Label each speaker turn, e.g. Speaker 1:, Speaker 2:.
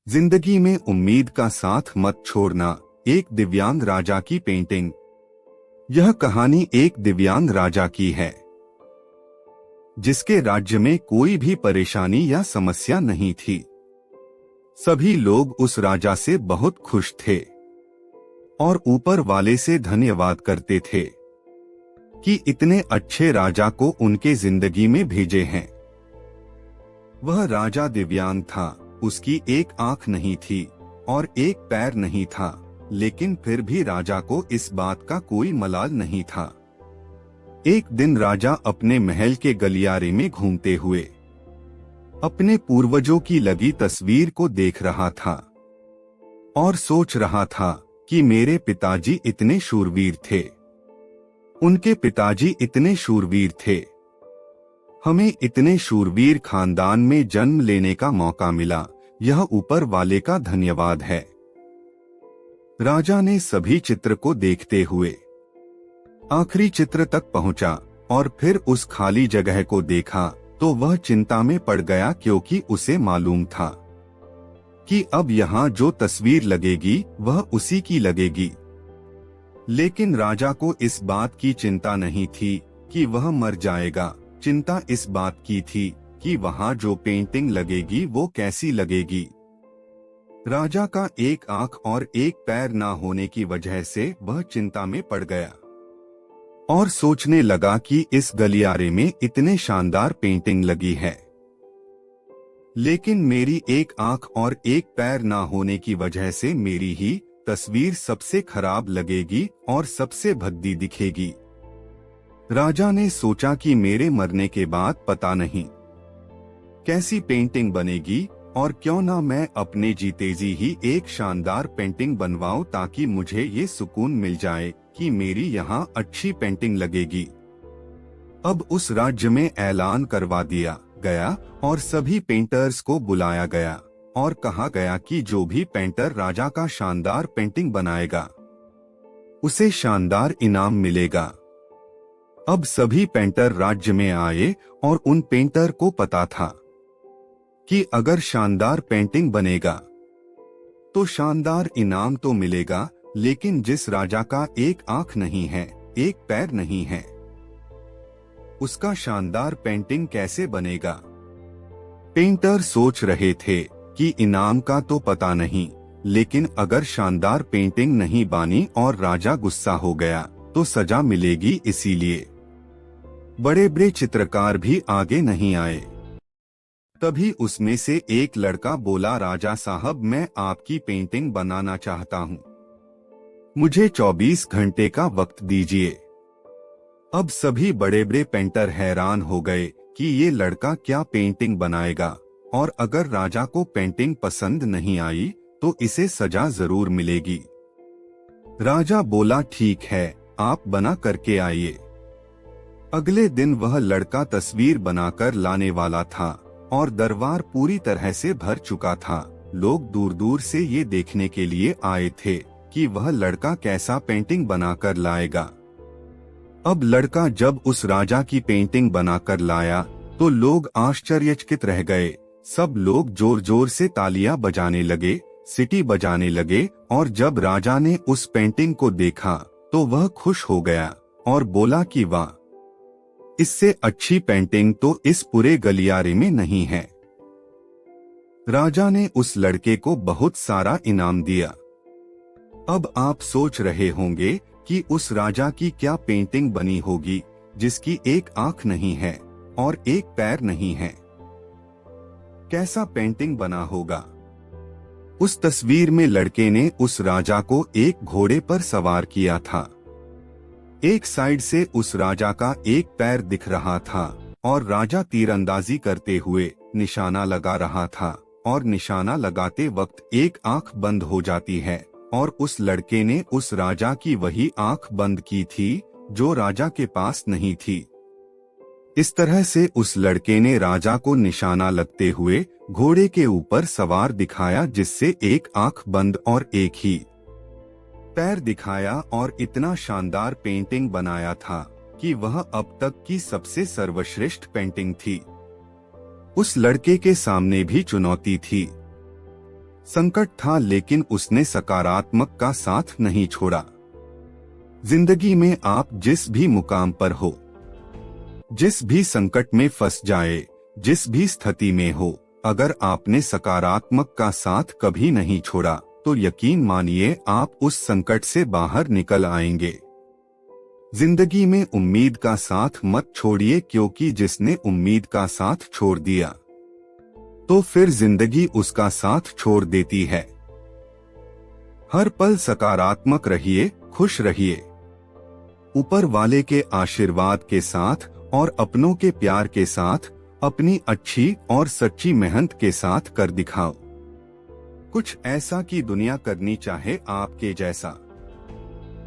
Speaker 1: जिंदगी में उम्मीद का साथ मत छोड़ना। एक दिव्यांग राजा की पेंटिंग। यह कहानी एक दिव्यांग राजा की है जिसके राज्य में कोई भी परेशानी या समस्या नहीं थी। सभी लोग उस राजा से बहुत खुश थे और ऊपर वाले से धन्यवाद करते थे कि इतने अच्छे राजा को उनके जिंदगी में भेजे हैं। वह राजा दिव्यांग था। उसकी एक आंख नहीं थी और एक पैर नहीं था, लेकिन फिर भी राजा को इस बात का कोई मलाल नहीं था। एक दिन राजा अपने महल के गलियारे में घूमते हुए अपने पूर्वजों की लगी तस्वीर को देख रहा था और सोच रहा था कि मेरे पिताजी इतने शूरवीर थे। उनके पिताजी इतने शूरवीर थे। हमें इतने शूरवीर खानदान में जन्म लेने का मौका मिला, यह ऊपर वाले का धन्यवाद है। राजा ने सभी चित्र को देखते हुए आखिरी चित्र तक पहुंचा और फिर उस खाली जगह को देखा तो वह चिंता में पड़ गया, क्योंकि उसे मालूम था कि अब यहाँ जो तस्वीर लगेगी वह उसी की लगेगी। लेकिन राजा को इस बात की चिंता नहीं थी कि वह मर जाएगा। चिंता इस बात की थी कि वहाँ जो पेंटिंग लगेगी वो कैसी लगेगी। राजा का एक आंख और एक पैर ना होने की वजह से वह चिंता में पड़ गया और सोचने लगा कि इस गलियारे में इतने शानदार पेंटिंग लगी है, लेकिन मेरी एक आंख और एक पैर ना होने की वजह से मेरी ही तस्वीर सबसे खराब लगेगी और सबसे भद्दी दिखेगी। राजा ने सोचा कि मेरे मरने के बाद पता नहीं कैसी पेंटिंग बनेगी, और क्यों ना मैं अपने जीते जी ही एक शानदार पेंटिंग बनवाऊं, ताकि मुझे ये सुकून मिल जाए कि मेरी यहाँ अच्छी पेंटिंग लगेगी। अब उस राज्य में ऐलान करवा दिया गया और सभी पेंटर्स को बुलाया गया और कहा गया कि जो भी पेंटर राजा का शानदार पेंटिंग बनाएगा उसे शानदार इनाम मिलेगा। अब सभी पेंटर राज्य में आए और उन पेंटर को पता था कि अगर शानदार पेंटिंग बनेगा तो शानदार इनाम तो मिलेगा, लेकिन जिस राजा का एक आंख नहीं है, एक पैर नहीं है, उसका शानदार पेंटिंग कैसे बनेगा। पेंटर सोच रहे थे कि इनाम का तो पता नहीं, लेकिन अगर शानदार पेंटिंग नहीं बनी और राजा गुस्सा हो गया तो सजा मिलेगी। इसीलिए बड़े बड़े चित्रकार भी आगे नहीं आए। तभी उसमें से एक लड़का बोला, राजा साहब, मैं आपकी पेंटिंग बनाना चाहता हूँ, मुझे 24 घंटे का वक्त दीजिए। अब सभी बड़े बड़े पेंटर हैरान हो गए कि ये लड़का क्या पेंटिंग बनाएगा, और अगर राजा को पेंटिंग पसंद नहीं आई तो इसे सजा जरूर मिलेगी। राजा बोला, ठीक है, आप बना करके आइए। अगले दिन वह लड़का तस्वीर बनाकर लाने वाला था और दरबार पूरी तरह से भर चुका था। लोग दूर दूर से ये देखने के लिए आए थे कि वह लड़का कैसा पेंटिंग बनाकर लाएगा। अब लड़का जब उस राजा की पेंटिंग बनाकर लाया तो लोग आश्चर्यचकित रह गए। सब लोग जोर जोर से तालियां बजाने लगे, सीटी बजाने लगे, और जब राजा ने उस पेंटिंग को देखा तो वह खुश हो गया और बोला कि वाह, इससे अच्छी पेंटिंग तो इस पूरे गलियारे में नहीं है। राजा ने उस लड़के को बहुत सारा इनाम दिया। अब आप सोच रहे होंगे कि उस राजा की क्या पेंटिंग बनी होगी जिसकी एक आंख नहीं है और एक पैर नहीं है। कैसा पेंटिंग बना होगा। उस तस्वीर में लड़के ने उस राजा को एक घोड़े पर सवार किया था। एक साइड से उस राजा का एक पैर दिख रहा था और राजा तीरंदाजी करते हुए निशाना लगा रहा था, और निशाना लगाते वक्त एक आंख बंद हो जाती है, और उस लड़के ने उस राजा की वही आंख बंद की थी जो राजा के पास नहीं थी। इस तरह से उस लड़के ने राजा को निशाना लगते हुए घोड़े के ऊपर सवार दिखाया, जिससे एक आंख बंद और एक ही पैर दिखाया, और इतना शानदार पेंटिंग बनाया था कि वह अब तक की सबसे सर्वश्रेष्ठ पेंटिंग थी। उस लड़के के सामने भी चुनौती थी। संकट था लेकिन उसने सकारात्मक का साथ नहीं छोड़ा। जिंदगी में आप जिस भी मुकाम पर हो, जिस भी संकट में फंस जाए, जिस भी स्थिति में हो, अगर आपने सकारात्मक का साथ कभी नहीं छोड़ा तो यकीन मानिए आप उस संकट से बाहर निकल आएंगे। जिंदगी में उम्मीद का साथ मत छोड़िए, क्योंकि जिसने उम्मीद का साथ छोड़ दिया तो फिर जिंदगी उसका साथ छोड़ देती है। हर पल सकारात्मक रहिए, खुश रहिए। ऊपर वाले के आशीर्वाद के साथ और अपनों के प्यार के साथ अपनी अच्छी और सच्ची मेहनत के साथ कर दिखाओ कुछ ऐसा कि दुनिया करनी चाहे आपके जैसा।